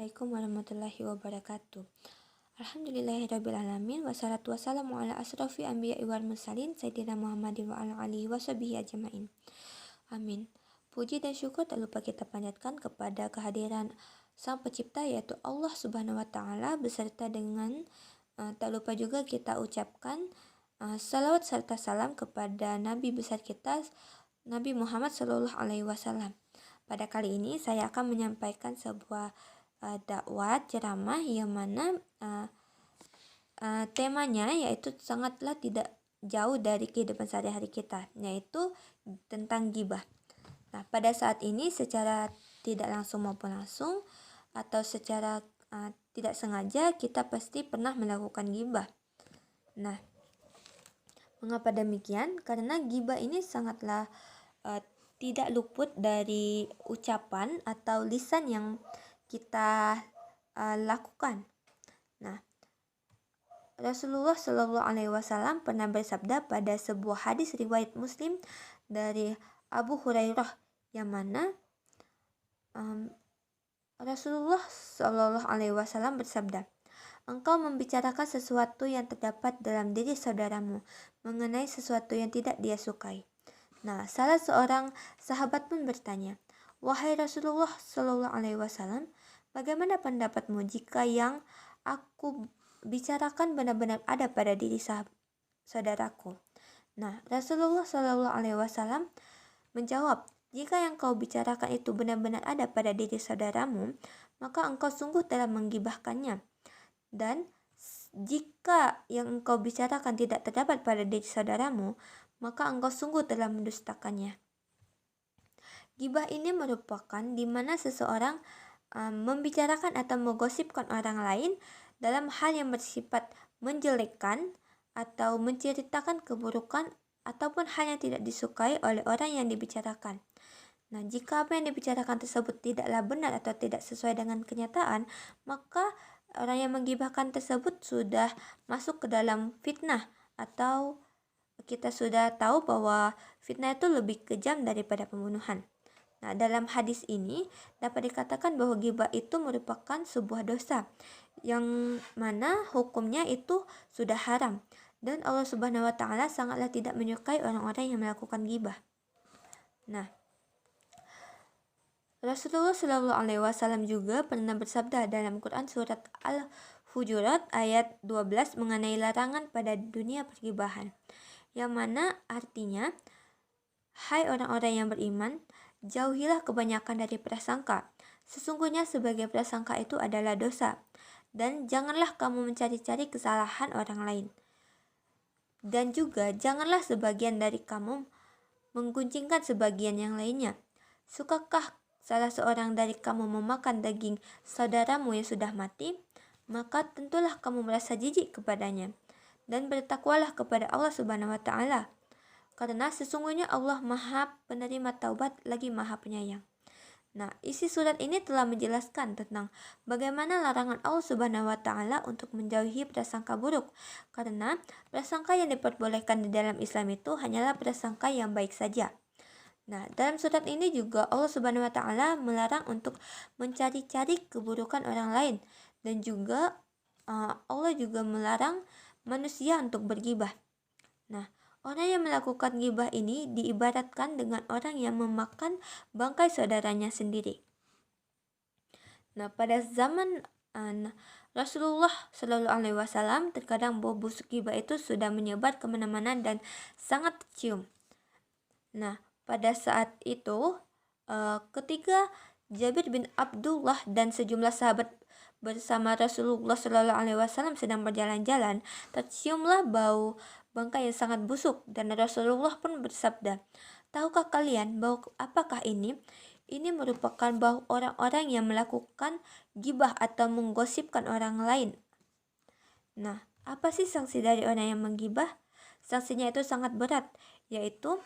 Assalamualaikum warahmatullahi wabarakatuh. Alhamdulillahirrabbilalamin. Wassalatu wassalamu ala asrafi anbiya'i wal mursalin Sayyidina Muhammadin wa ala alihi wa sahbihi ajma'in. Amin. Puji dan syukur tak lupa kita panjatkan kepada kehadiran Sang Pencipta, yaitu Allah Subhanahu wa Ta'ala, beserta dengan tak lupa juga kita ucapkan salawat serta salam kepada Nabi besar kita, Nabi Muhammad Sallallahu Alaihi Wasallam. Pada kali ini saya akan menyampaikan sebuah dakwah ceramah yang mana temanya yaitu sangatlah tidak jauh dari kehidupan sehari-hari kita, yaitu tentang ghibah. Nah, pada saat ini secara tidak langsung maupun langsung atau secara tidak sengaja kita pasti pernah melakukan ghibah. Nah, mengapa demikian? Karena ghibah ini sangatlah tidak luput dari ucapan atau lisan yang kita lakukan. Nah, Rasulullah Shallallahu Alaihi Wasallam pernah bersabda pada sebuah hadis riwayat Muslim dari Abu Hurairah, yang mana Rasulullah Shallallahu Alaihi Wasallam bersabda, "Engkau membicarakan sesuatu yang terdapat dalam diri saudaramu mengenai sesuatu yang tidak dia sukai." Nah, salah seorang sahabat pun bertanya, "Wahai Rasulullah Shallallahu Alaihi Wasallam, bagaimana pendapatmu jika yang aku bicarakan benar-benar ada pada diri saudaraku?" Nah, Rasulullah Shallallahu Alaihi Wasallam menjawab, "Jika yang kau bicarakan itu benar-benar ada pada diri saudaramu, maka engkau sungguh telah menggibahkannya. Dan jika yang engkau bicarakan tidak terdapat pada diri saudaramu, maka engkau sungguh telah mendustakannya." Ghibah ini merupakan di mana seseorang membicarakan atau menggosipkan orang lain dalam hal yang bersifat menjelekkan atau menceritakan keburukan ataupun hal yang tidak disukai oleh orang yang dibicarakan. Nah, jika apa yang dibicarakan tersebut tidaklah benar atau tidak sesuai dengan kenyataan, maka orang yang menggibahkan tersebut sudah masuk ke dalam fitnah, atau kita sudah tahu bahwa fitnah itu lebih kejam daripada pembunuhan. Nah, dalam hadis ini dapat dikatakan bahwa ghibah itu merupakan sebuah dosa yang mana hukumnya itu sudah haram, dan Allah Subhanahu wa Ta'ala sangatlah tidak menyukai orang-orang yang melakukan ghibah. Nah, Rasulullah Shallallahu Alaihi Wasallam juga pernah bersabda dalam Quran surat Al-Hujurat ayat 12 mengenai larangan pada dunia pergibahan, yang mana artinya, "Hai orang-orang yang beriman, jauhilah kebanyakan dari prasangka. Sesungguhnya sebagai prasangka itu adalah dosa. Dan janganlah kamu mencari-cari kesalahan orang lain. Dan juga janganlah sebagian dari kamu menggunjingkan sebagian yang lainnya. Sukakah salah seorang dari kamu memakan daging saudaramu yang sudah mati? Maka tentulah kamu merasa jijik kepadanya. Dan bertakwalah kepada Allah Subhanahu wa Ta'ala. Karena sesungguhnya Allah Maha Penerima Taubat lagi Maha Penyayang." Nah, isi surat ini telah menjelaskan tentang bagaimana larangan Allah Subhanahu wa Ta'ala untuk menjauhi prasangka buruk, karena prasangka yang diperbolehkan di dalam Islam itu hanyalah prasangka yang baik saja. Nah, dalam surat ini juga Allah Subhanahu wa Ta'ala melarang untuk mencari-cari keburukan orang lain, dan juga Allah juga melarang manusia untuk berghibah. Nah, orang yang melakukan ghibah ini diibaratkan dengan orang yang memakan bangkai saudaranya sendiri. Nah, pada zaman Rasulullah Shallallahu Alaihi Wasallam, terkadang bau busuk ghibah itu sudah menyebar kemana-mana dan sangat tercium. Nah, pada saat itu ketika Jabir bin Abdullah dan sejumlah sahabat bersama Rasulullah Shallallahu Alaihi Wasallam sedang berjalan-jalan, terciumlah bau bangkai yang sangat busuk, dan Rasulullah pun bersabda, "Tahukah kalian bau apakah ini? Ini merupakan bau orang-orang yang melakukan ghibah atau menggosipkan orang lain." Nah, apa sih sanksi dari orang yang menggibah? Sanksinya itu sangat berat, yaitu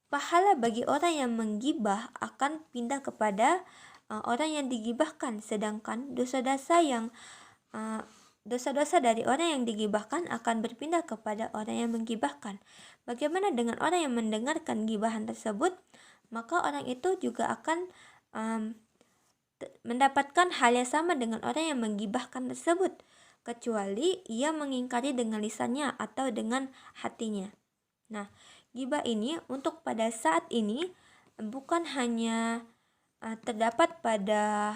pahala bagi orang yang menggibah akan pindah kepada orang yang digibahkan, sedangkan dosa-dosa dari orang yang digibahkan akan berpindah kepada orang yang menggibahkan. Bagaimana dengan orang yang mendengarkan gibahan tersebut? Maka orang itu juga akan mendapatkan hal yang sama dengan orang yang menggibahkan tersebut, kecuali ia mengingkari dengan lisannya atau dengan hatinya. Nah, gibah ini untuk pada saat ini bukan hanya terdapat pada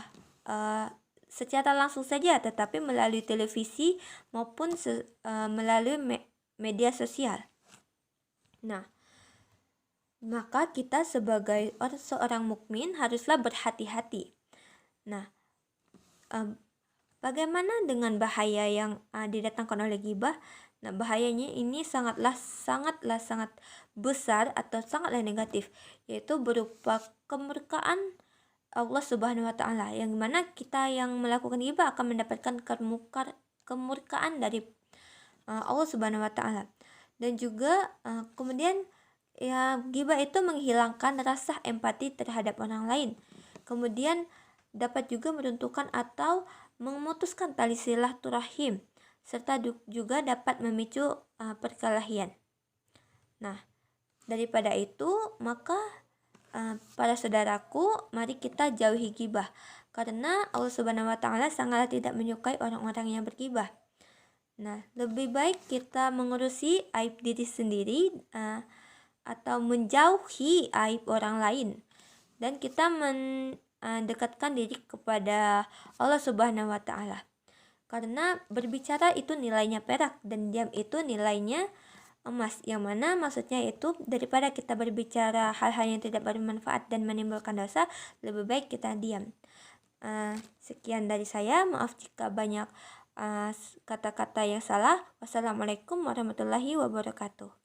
secara langsung saja, tetapi melalui televisi maupun melalui media sosial. Nah, maka kita sebagai seorang mukmin haruslah berhati-hati. Nah, bagaimana dengan bahaya yang didatangkan oleh gibah? Nah, bahayanya ini sangat besar atau sangatlah negatif, yaitu berupa kemurkaan Allah Subhanahu wa taala, yang mana kita yang melakukan gibah akan mendapatkan kemurkaan dari Allah Subhanahu wa taala. Dan juga kemudian ya, gibah itu menghilangkan rasa empati terhadap orang lain. Kemudian dapat juga meruntuhkan atau memutuskan tali silaturahim, serta juga dapat memicu perkelahian. Nah, daripada itu, maka para saudaraku, mari kita jauhi gibah, karena Allah Subhanahu wa taala sangatlah tidak menyukai orang-orang yang bergibah. Nah, lebih baik kita mengurusi aib diri sendiri atau menjauhi aib orang lain, dan kita mendekatkan diri kepada Allah Subhanahu wa taala. Karena berbicara itu nilainya perak dan diam itu nilainya emas, yang mana maksudnya itu daripada kita berbicara hal-hal yang tidak bermanfaat dan menimbulkan dosa, lebih baik kita diam. Sekian dari saya, maaf jika banyak kata-kata yang salah. Wassalamualaikum warahmatullahi wabarakatuh.